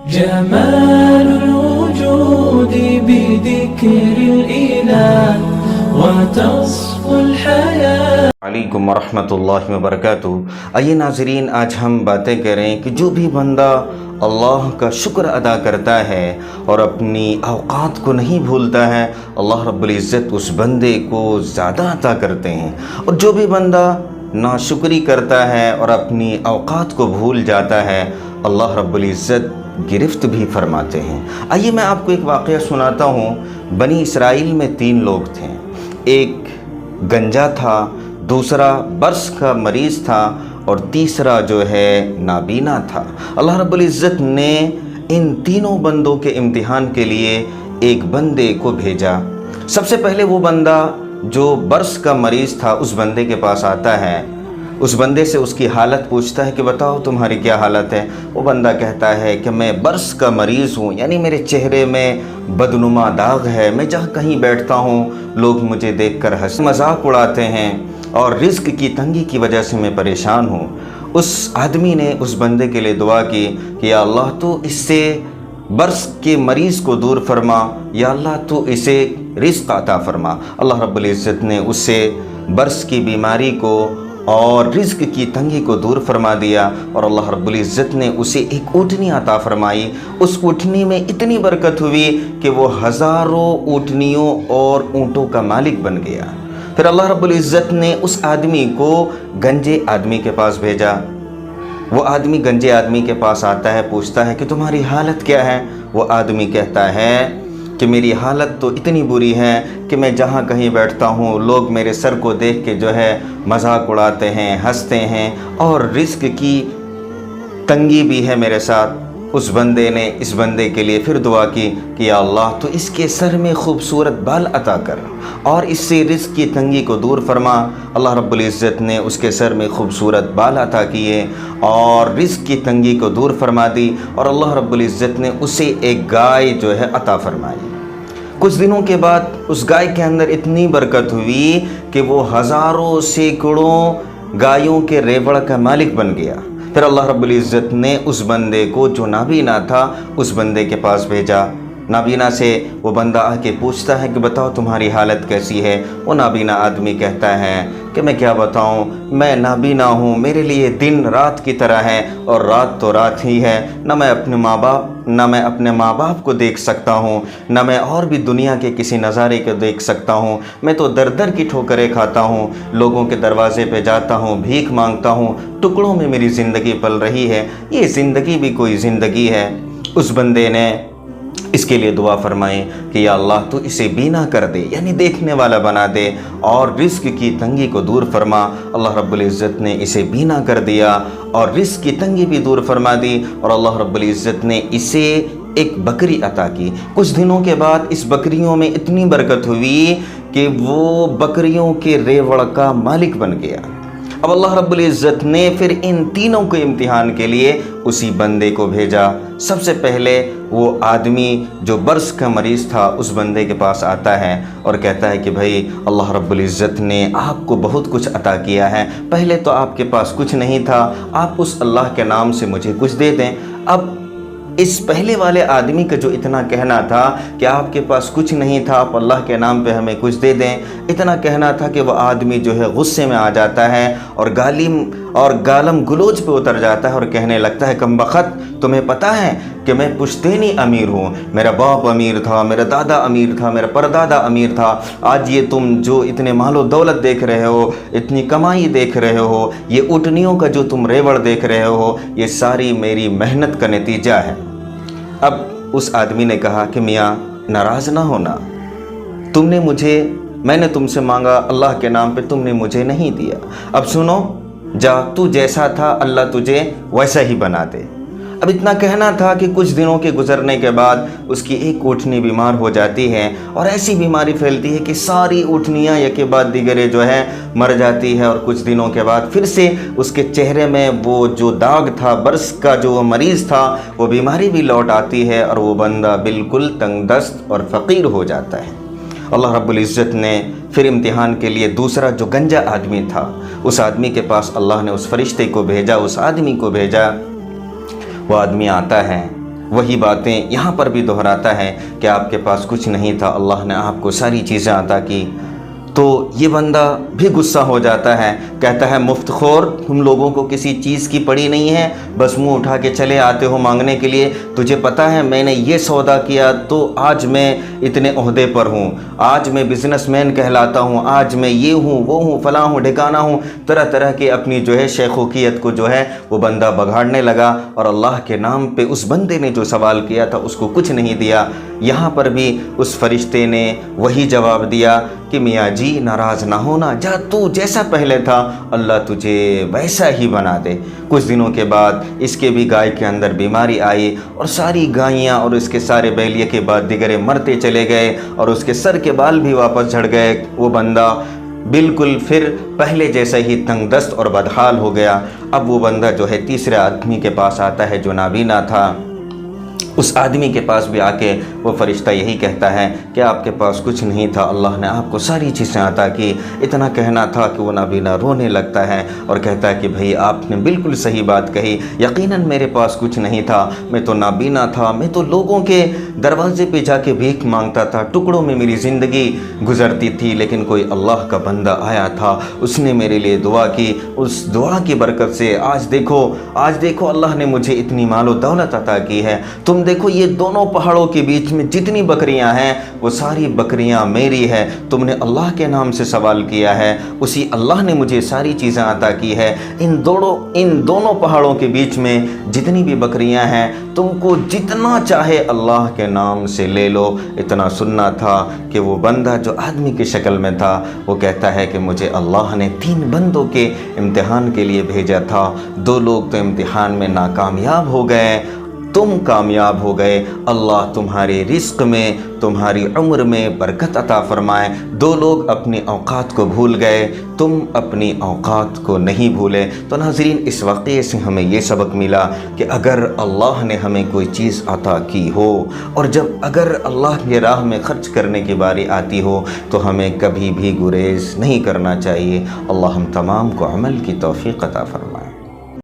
جمال الوجود بذكر الإله وتصفو الحياة. علیکم ورحمۃ اللہ وبرکاتہ. آئیے ناظرین، آج ہم باتیں کریں کہ جو بھی بندہ اللہ کا شکر ادا کرتا ہے اور اپنی اوقات کو نہیں بھولتا ہے، اللہ رب العزت اس بندے کو زیادہ عطا کرتے ہیں. اور جو بھی بندہ ناشکری کرتا ہے اور اپنی اوقات کو بھول جاتا ہے، اللہ رب العزت گرفت بھی فرماتے ہیں. آئیے میں آپ کو ایک واقعہ سناتا ہوں. بنی اسرائیل میں 3 لوگ تھے. ایک گنجا تھا، دوسرا برس کا مریض تھا، اور تیسرا جو ہے نابینا تھا. اللہ رب العزت نے ان تینوں بندوں کے امتحان کے لیے ایک بندے کو بھیجا. سب سے پہلے وہ بندہ جو برس کا مریض تھا اس بندے کے پاس آتا ہے. اس بندے سے اس کی حالت پوچھتا ہے کہ بتاؤ تمہاری کیا حالت ہے. وہ بندہ کہتا ہے کہ میں برس کا مریض ہوں، یعنی میرے چہرے میں بدنما داغ ہے. میں جہاں کہیں بیٹھتا ہوں لوگ مجھے دیکھ کر ہنسی مذاق اڑاتے ہیں، اور رزق کی تنگی کی وجہ سے میں پریشان ہوں. اس آدمی نے اس بندے کے لیے دعا کی کہ یا اللہ تو اس سے برس کے مریض کو دور فرما، یا اللہ تو اسے رزق عطا فرما. اللہ رب العزت نے اس سے برس کی بیماری کو اور رزق کی تنگی کو دور فرما دیا، اور اللہ رب العزت نے اسے ایک اونٹنی عطا فرمائی. اس اونٹنی میں اتنی برکت ہوئی کہ وہ ہزاروں اونٹنیوں اور اونٹوں کا مالک بن گیا. پھر اللہ رب العزت نے اس آدمی کو گنجے آدمی کے پاس بھیجا. وہ آدمی گنجے آدمی کے پاس آتا ہے، پوچھتا ہے کہ تمہاری حالت کیا ہے. وہ آدمی کہتا ہے کہ میری حالت تو اتنی بری ہے کہ میں جہاں کہیں بیٹھتا ہوں لوگ میرے سر کو دیکھ کے جو ہے مذاق اڑاتے ہیں، ہنستے ہیں، اور رزق کی تنگی بھی ہے میرے ساتھ. اس بندے نے اس بندے کے لیے پھر دعا کی کہ یا اللہ تو اس کے سر میں خوبصورت بال عطا کر اور اس سے رزق کی تنگی کو دور فرما. اللہ رب العزت نے اس کے سر میں خوبصورت بال عطا کیے اور رزق کی تنگی کو دور فرما دی، اور اللہ رب العزت نے اسے ایک گائے جو ہے عطا فرمائی. کچھ دنوں کے بعد اس گائے کے اندر اتنی برکت ہوئی کہ وہ ہزاروں سینکڑوں گایوں کے ریوڑ کا مالک بن گیا. پھر اللہ رب العزت نے اس بندے کو جو نابینا تھا اس بندے کے پاس بھیجا. نابینا سے وہ بندہ آ کے پوچھتا ہے کہ بتاؤ تمہاری حالت کیسی ہے. وہ نابینا آدمی کہتا ہے کہ میں کیا بتاؤں، میں نابینا ہوں، میرے لیے دن رات کی طرح ہے اور رات تو رات ہی ہے. نہ میں اپنے ماں باپ کو دیکھ سکتا ہوں، نہ میں اور بھی دنیا کے کسی نظارے کو دیکھ سکتا ہوں. میں تو در در کی ٹھوکریں کھاتا ہوں، لوگوں کے دروازے پہ جاتا ہوں، بھیک مانگتا ہوں. ٹکڑوں میں میری زندگی پل رہی ہے. یہ زندگی بھی کوئی زندگی ہے؟ اس بندے نے اس کے لیے دعا فرمائی کہ یا اللہ تو اسے بینا کر دے، یعنی دیکھنے والا بنا دے، اور رزق کی تنگی کو دور فرما. اللہ رب العزت نے اسے بینا کر دیا اور رزق کی تنگی بھی دور فرما دی، اور اللہ رب العزت نے اسے ایک بکری عطا کی. کچھ دنوں کے بعد اس بکریوں میں اتنی برکت ہوئی کہ وہ بکریوں کے ریوڑ کا مالک بن گیا. اب اللہ رب العزت نے پھر ان تینوں کے امتحان کے لیے اسی بندے کو بھیجا. سب سے پہلے وہ آدمی جو برس کا مریض تھا اس بندے کے پاس آتا ہے اور کہتا ہے کہ بھائی اللہ رب العزت نے آپ کو بہت کچھ عطا کیا ہے. پہلے تو آپ کے پاس کچھ نہیں تھا، آپ اس اللہ کے نام سے مجھے کچھ دے دیں. اب اس پہلے والے آدمی کا جو اتنا کہنا تھا کہ آپ کے پاس کچھ نہیں تھا، آپ اللہ کے نام پہ ہمیں کچھ دے دیں، اتنا کہنا تھا کہ وہ آدمی جو ہے غصے میں آ جاتا ہے اور گالم گلوچ پہ اتر جاتا ہے اور کہنے لگتا ہے کم بخت، تمہیں پتہ ہے کہ میں پشتینی امیر ہوں، میرا باپ امیر تھا، میرا دادا امیر تھا، میرا پردادا امیر تھا. آج یہ تم جو اتنے مال و دولت دیکھ رہے ہو، اتنی کمائی دیکھ رہے ہو، یہ اونٹنیوں کا جو تم ریوڑ دیکھ رہے ہو، یہ ساری میری محنت کا نتیجہ ہے. اب اس آدمی نے کہا کہ میاں ناراض نہ ہونا، میں نے تم سے مانگا اللہ کے نام پہ، تم نے مجھے نہیں دیا. اب سنو، جا تو جیسا تھا اللہ تجھے ویسا ہی بنا دے. اب اتنا کہنا تھا کہ کچھ دنوں کے گزرنے کے بعد اس کی ایک اونٹنی بیمار ہو جاتی ہے، اور ایسی بیماری پھیلتی ہے کہ ساری اونٹنیاں یکے بعد دیگرے جو ہے مر جاتی ہے. اور کچھ دنوں کے بعد پھر سے اس کے چہرے میں وہ جو داغ تھا، برس کا جو مریض تھا، وہ بیماری بھی لوٹ آتی ہے، اور وہ بندہ بالکل تنگ دست اور فقیر ہو جاتا ہے. اللہ رب العزت نے پھر امتحان کے لیے دوسرا جو گنجا آدمی تھا اس آدمی کے پاس اللہ نے اس فرشتے کو بھیجا، اس آدمی کو بھیجا. وہ آدمی آتا ہے وہی باتیں یہاں پر بھی دہراتا ہے کہ آپ کے پاس کچھ نہیں تھا، اللہ نے آپ کو ساری چیزیں عطا کی، تو یہ بندہ بھی غصہ ہو جاتا ہے، کہتا ہے مفت خور، تم لوگوں کو کسی چیز کی پڑی نہیں ہے، بس منہ اٹھا کے چلے آتے ہو مانگنے کے لیے، تجھے پتہ ہے میں نے یہ سودا کیا تو آج میں اتنے عہدے پر ہوں، آج میں بزنس مین کہلاتا ہوں، آج میں یہ ہوں وہ ہوں فلاں ہوں ڈھکانا ہوں، طرح طرح کے اپنی جو ہے شیخوکیت کو جو ہے وہ بندہ بگاڑنے لگا، اور اللہ کے نام پہ اس بندے نے جو سوال کیا تھا اس کو کچھ نہیں دیا۔ یہاں پر بھی اس فرشتے نے وہی جواب دیا کہ میاں جی ناراض نہ ہونا، جا تو جیسا پہلے تھا اللہ تجھے ویسا ہی بنا دے۔ کچھ دنوں کے بعد اس کے بھی گائے کے اندر بیماری آئی، اور ساری گائیاں اور اس کے سارے بیلیے کے بعد دیگرے مرتے چلے گئے، اور اس کے سر کے بال بھی واپس جھڑ گئے۔ وہ بندہ بالکل پھر پہلے جیسا ہی تنگ دست اور بدحال ہو گیا۔ اب وہ بندہ جو ہے تیسرے آدمی کے پاس آتا ہے جو نابینا تھا۔ اس آدمی کے پاس بھی آ کے وہ فرشتہ یہی کہتا ہے کہ آپ کے پاس کچھ نہیں تھا، اللہ نے آپ کو ساری چیزیں عطا کی۔ اتنا کہنا تھا کہ وہ نابینا رونے لگتا ہے اور کہتا ہے کہ بھئی آپ نے بالکل صحیح بات کہی، یقیناً میرے پاس کچھ نہیں تھا، میں تو نابینا تھا، میں تو لوگوں کے دروازے پہ جا کے بھیک مانگتا تھا، ٹکڑوں میں میری زندگی گزرتی تھی، لیکن کوئی اللہ کا بندہ آیا تھا، اس نے میرے لیے دعا کی، اس دعا کی برکت سے آج دیکھو اللہ نے مجھے اتنی مال و دولت عطا کی ہے۔ تم دیکھو یہ دونوں پہاڑوں کے بیچ میں جتنی بکریاں ہیں وہ ساری بکریاں میری ہے، تم نے اللہ کے نام سے سوال کیا ہے، اسی اللہ نے مجھے ساری چیزیں عطا کی ہے۔ ان دونوں پہاڑوں کے بیچ میں جتنی بھی بکریاں ہیں تم کو جتنا چاہے اللہ کے نام سے لے لو۔ اتنا سننا تھا کہ وہ بندہ جو آدمی کی شکل میں تھا وہ کہتا ہے کہ مجھے اللہ نے 3 بندوں کے امتحان کے لیے بھیجا تھا، 2 لوگ تو امتحان میں ناکامیاب ہو گئے، تم کامیاب ہو گئے، اللہ تمہارے رزق میں تمہاری عمر میں برکت عطا فرمائے۔ 2 لوگ اپنی اوقات کو بھول گئے، تم اپنی اوقات کو نہیں بھولے۔ تو ناظرین اس واقعے سے ہمیں یہ سبق ملا کہ اگر اللہ نے ہمیں کوئی چیز عطا کی ہو اور اگر اللہ کی راہ میں خرچ کرنے کی باری آتی ہو تو ہمیں کبھی بھی گریز نہیں کرنا چاہیے۔ اللہ ہم تمام کو عمل کی توفیق عطا فرمائے۔